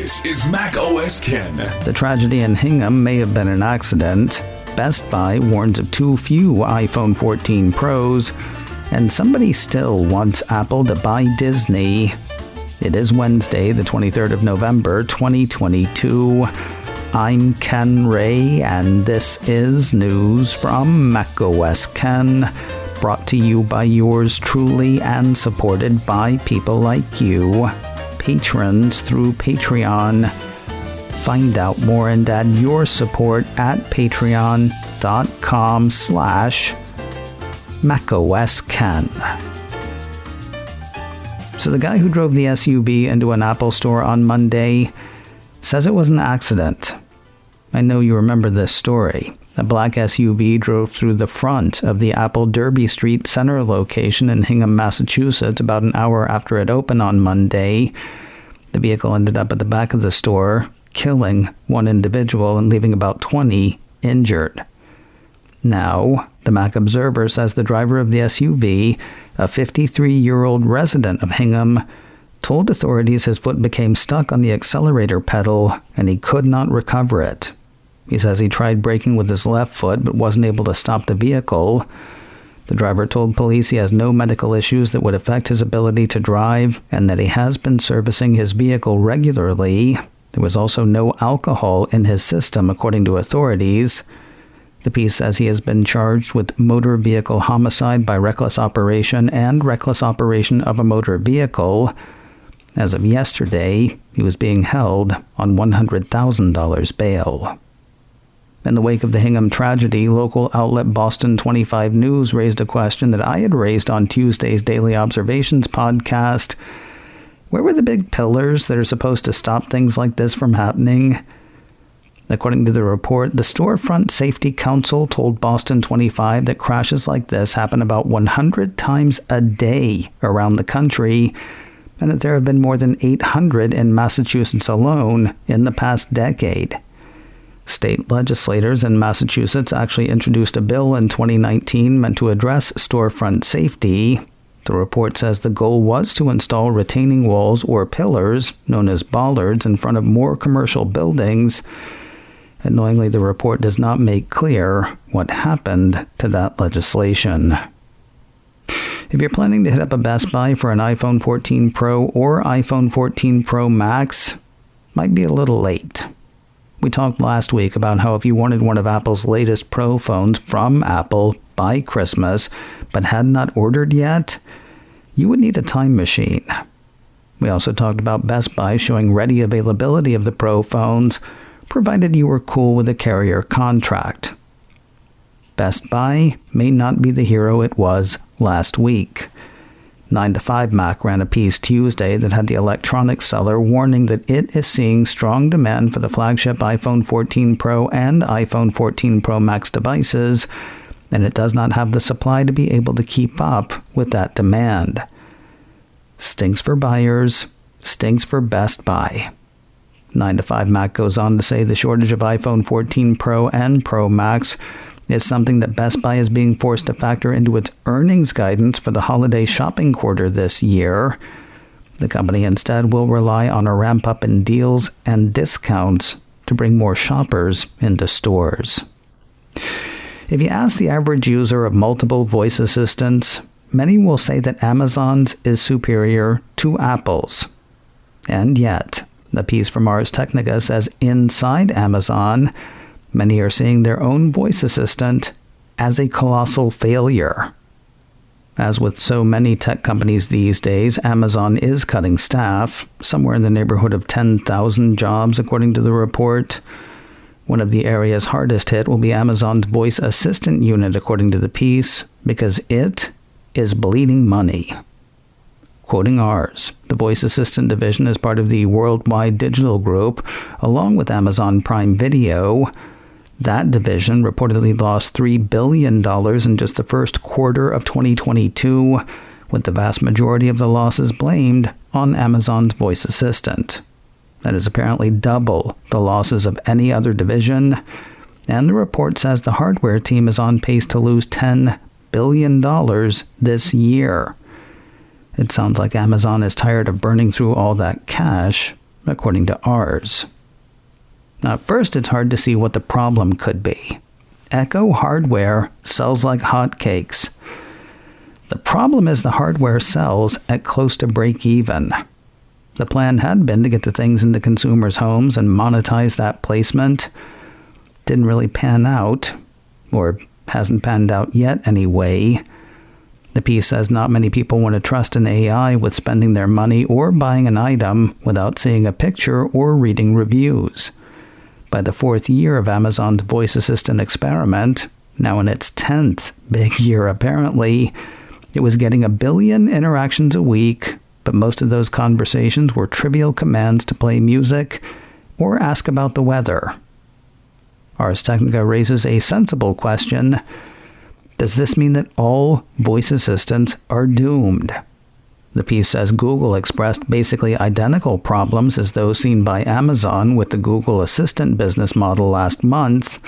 This is Mac OS Ken. The tragedy in Hingham may have been an accident. Best Buy warns of too few iPhone 14 Pros. And somebody still wants Apple to buy Disney. It is Wednesday, the 23rd of November, 2022. I'm Ken Ray, and this is news from macOS Ken, brought to you by yours truly and supported by people like you, patrons through Patreon. Find out more and add your support at patreon.com/macOSKen. So the guy who drove the SUV into an Apple store on Monday says it was an accident. I know you remember this story. A black SUV drove through the front of the Apple Derby Street Center location in Hingham, Massachusetts about an hour after it opened on Monday. The vehicle ended up at the back of the store, killing one individual and leaving about 20 injured. Now, the Mac Observer says the driver of the SUV, a 53-year-old resident of Hingham, told authorities his foot became stuck on the accelerator pedal and he could not recover it. He says he tried braking with his left foot but wasn't able to stop the vehicle. The driver told police he has no medical issues that would affect his ability to drive and that he has been servicing his vehicle regularly. There was also no alcohol in his system, according to authorities. The piece says he has been charged with motor vehicle homicide by reckless operation and reckless operation of a motor vehicle. As of yesterday, he was being held on $100,000 bail. In the wake of the Hingham tragedy, local outlet Boston 25 News raised a question that I had raised on Tuesday's Daily Observations podcast. Where were the big pillars that are supposed to stop things like this from happening? According to the report, the Storefront Safety Council told Boston 25 that crashes like this happen about 100 times a day around the country, and that there have been more than 800 in Massachusetts alone in the past decade. State legislators in Massachusetts actually introduced a bill in 2019 meant to address storefront safety. The report says the goal was to install retaining walls or pillars, known as bollards, in front of more commercial buildings. Annoyingly, the report does not make clear what happened to that legislation. If you're planning to hit up a Best Buy for an iPhone 14 Pro or iPhone 14 Pro Max, might be a little late. We talked last week about how if you wanted one of Apple's latest Pro phones from Apple by Christmas, but had not ordered yet, you would need a time machine. We also talked about Best Buy showing ready availability of the Pro phones, provided you were cool with a carrier contract. Best Buy may not be the hero it was last week. 9to5 Mac ran a piece Tuesday that had the electronics seller warning that it is seeing strong demand for the flagship iPhone 14 Pro and iPhone 14 Pro Max devices, and it does not have the supply to be able to keep up with that demand. Stinks for buyers, stinks for Best Buy. 9to5 Mac goes on to say the shortage of iPhone 14 Pro and Pro Max is something that Best Buy is being forced to factor into its earnings guidance for the holiday shopping quarter this year. The company instead will rely on a ramp-up in deals and discounts to bring more shoppers into stores. If you ask the average user of multiple voice assistants, many will say that Amazon's is superior to Apple's. And yet, the piece from Ars Technica says inside Amazon, many are seeing their own voice assistant as a colossal failure. As with so many tech companies these days, Amazon is cutting staff, somewhere in the neighborhood of 10,000 jobs, according to the report. One of the areas hardest hit will be Amazon's voice assistant unit, according to the piece, because it is bleeding money. Quoting Ars, the voice assistant division is part of the Worldwide Digital Group, along with Amazon Prime Video. That division reportedly lost $3 billion in just the first quarter of 2022, with the vast majority of the losses blamed on Amazon's voice assistant. That is apparently double the losses of any other division, and the report says the hardware team is on pace to lose $10 billion this year. It sounds like Amazon is tired of burning through all that cash according to ours. Now, at first, it's hard to see what the problem could be. Echo hardware sells like hotcakes. The problem is the hardware sells at close to break-even. The plan had been to get the things into consumers' homes and monetize that placement. Didn't really pan out, or hasn't panned out yet anyway. The piece says not many people want to trust an AI with spending their money or buying an item without seeing a picture or reading reviews. By the 4th year of Amazon's voice assistant experiment, now in its 10th big year apparently, it was getting 1 billion interactions a week, but most of those conversations were trivial commands to play music or ask about the weather. Ars Technica raises a sensible question. Does this mean that all voice assistants are doomed? The piece says Google expressed basically identical problems as those seen by Amazon with the Google Assistant business model last month.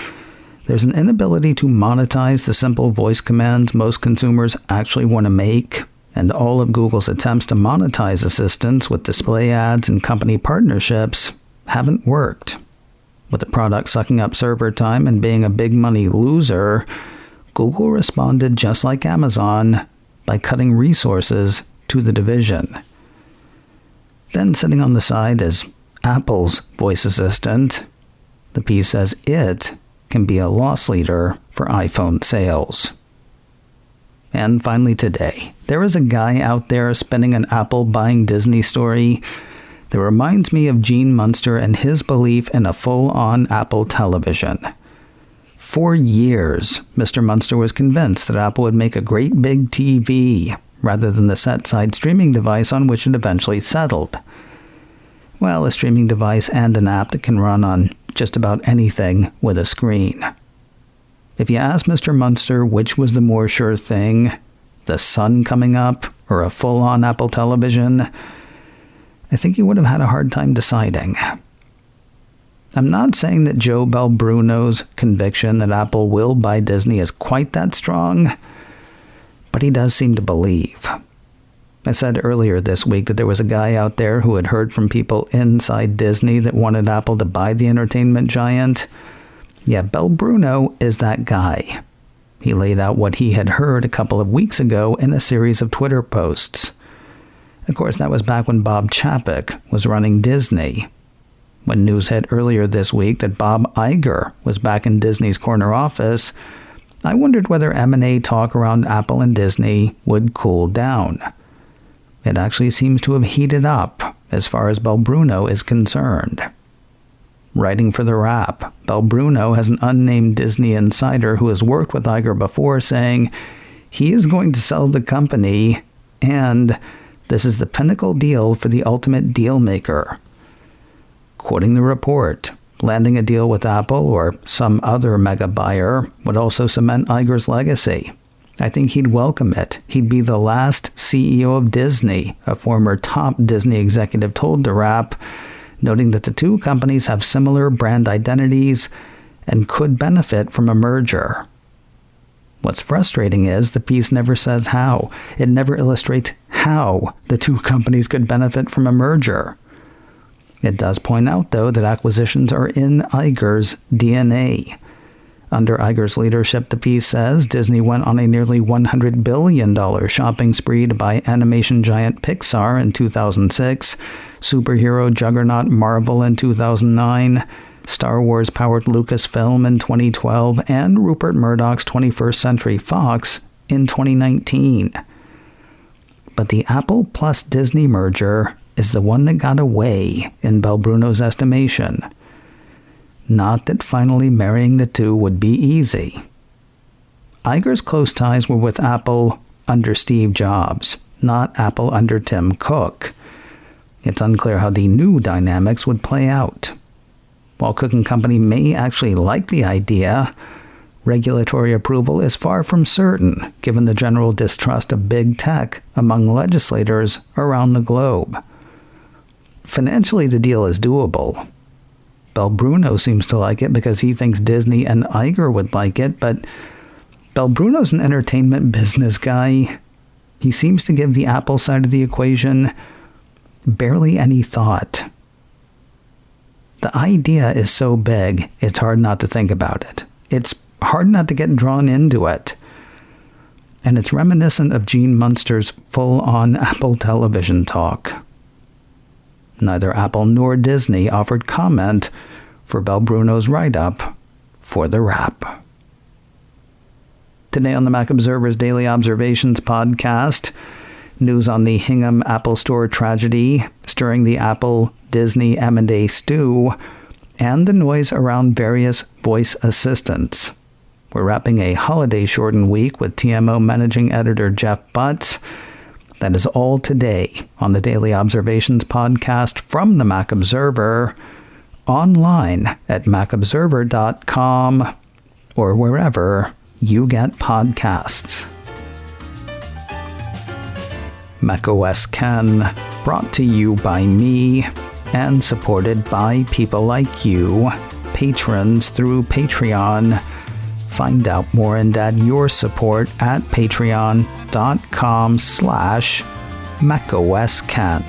There's an inability to monetize the simple voice commands most consumers actually want to make, and all of Google's attempts to monetize assistants with display ads and company partnerships haven't worked. With the product sucking up server time and being a big money loser, Google responded just like Amazon by cutting resources to the division. Then sitting on the side is Apple's voice assistant. The piece says it can be a loss leader for iPhone sales. And finally today, there is a guy out there spinning an Apple buying Disney story that reminds me of Gene Munster and his belief in a full-on Apple television. For years, Mr. Munster was convinced that Apple would make a great big TV rather than the set-side streaming device on which it eventually settled. Well, a streaming device and an app that can run on just about anything with a screen. If you ask Mr. Munster which was the more sure thing, the sun coming up or a full-on Apple television, I think he would have had a hard time deciding. I'm not saying that Joe Belbruno's conviction that Apple will buy Disney is quite that strong, but he does seem to believe. I said earlier this week that there was a guy out there who had heard from people inside Disney that wanted Apple to buy the entertainment giant. Yeah, Belbruno is that guy. He laid out what he had heard a couple of weeks ago in a series of Twitter posts. Of course, that was back when Bob Chapek was running Disney. When news hit earlier this week that Bob Iger was back in Disney's corner office, I wondered whether M&A talk around Apple and Disney would cool down. It actually seems to have heated up as far as Belbruno is concerned. Writing for The Wrap, Belbruno has an unnamed Disney insider who has worked with Iger before saying he is going to sell the company and this is the pinnacle deal for the ultimate deal maker. Quoting the report, landing a deal with Apple or some other mega buyer would also cement Iger's legacy. I think he'd welcome it. He'd be the last CEO of Disney, a former top Disney executive told The Wrap, noting that the two companies have similar brand identities and could benefit from a merger. What's frustrating is the piece never says how. It never illustrates how the two companies could benefit from a merger. It does point out, though, that acquisitions are in Iger's DNA. Under Iger's leadership, the piece says, Disney went on a nearly $100 billion shopping spree to buy animation giant Pixar in 2006, superhero juggernaut Marvel in 2009, Star Wars-powered Lucasfilm in 2012, and Rupert Murdoch's 21st Century Fox in 2019. But the Apple plus Disney merger is the one that got away in Belbruno's estimation. Not that finally marrying the two would be easy. Iger's close ties were with Apple under Steve Jobs, not Apple under Tim Cook. It's unclear how the new dynamics would play out. While Cook and Company may actually like the idea, regulatory approval is far from certain, given the general distrust of big tech among legislators around the globe. Financially, the deal is doable. Belbruno seems to like it because he thinks Disney and Iger would like it, but Belbruno's an entertainment business guy. He seems to give the Apple side of the equation barely any thought. The idea is so big, it's hard not to think about it. It's hard not to get drawn into it. And it's reminiscent of Gene Munster's full-on Apple television talk. Neither Apple nor Disney offered comment for Bel Bruno's write-up for the wrap. Today on the Mac Observer's Daily Observations podcast, news on the Hingham Apple Store tragedy, stirring the Apple-Disney M&A stew, and the noise around various voice assistants. We're wrapping a holiday-shortened week with TMO Managing Editor Jeff Butts. That is all today on the Daily Observations podcast from the Mac Observer, online at macobserver.com or wherever you get podcasts. macOS Ken, brought to you by me and supported by people like you, patrons through Patreon. Find out more and add your support at patreon.com/macOSKen.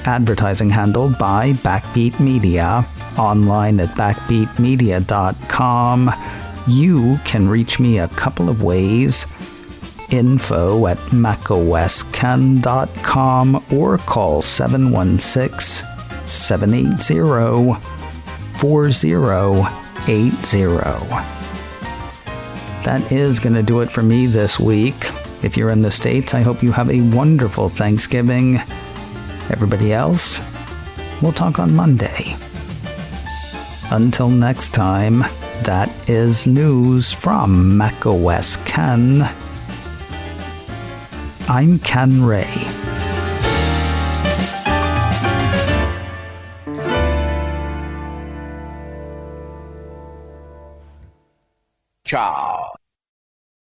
Advertising handled by Backbeat Media, online at backbeatmedia.com. You can reach me a couple of ways. Info at macosken.com or call 716-780-4080. That is going to do it for me this week. If you're in the States, I hope you have a wonderful Thanksgiving. Everybody else, we'll talk on Monday. Until next time, that is news from macOS Ken. I'm Ken Ray. Ciao.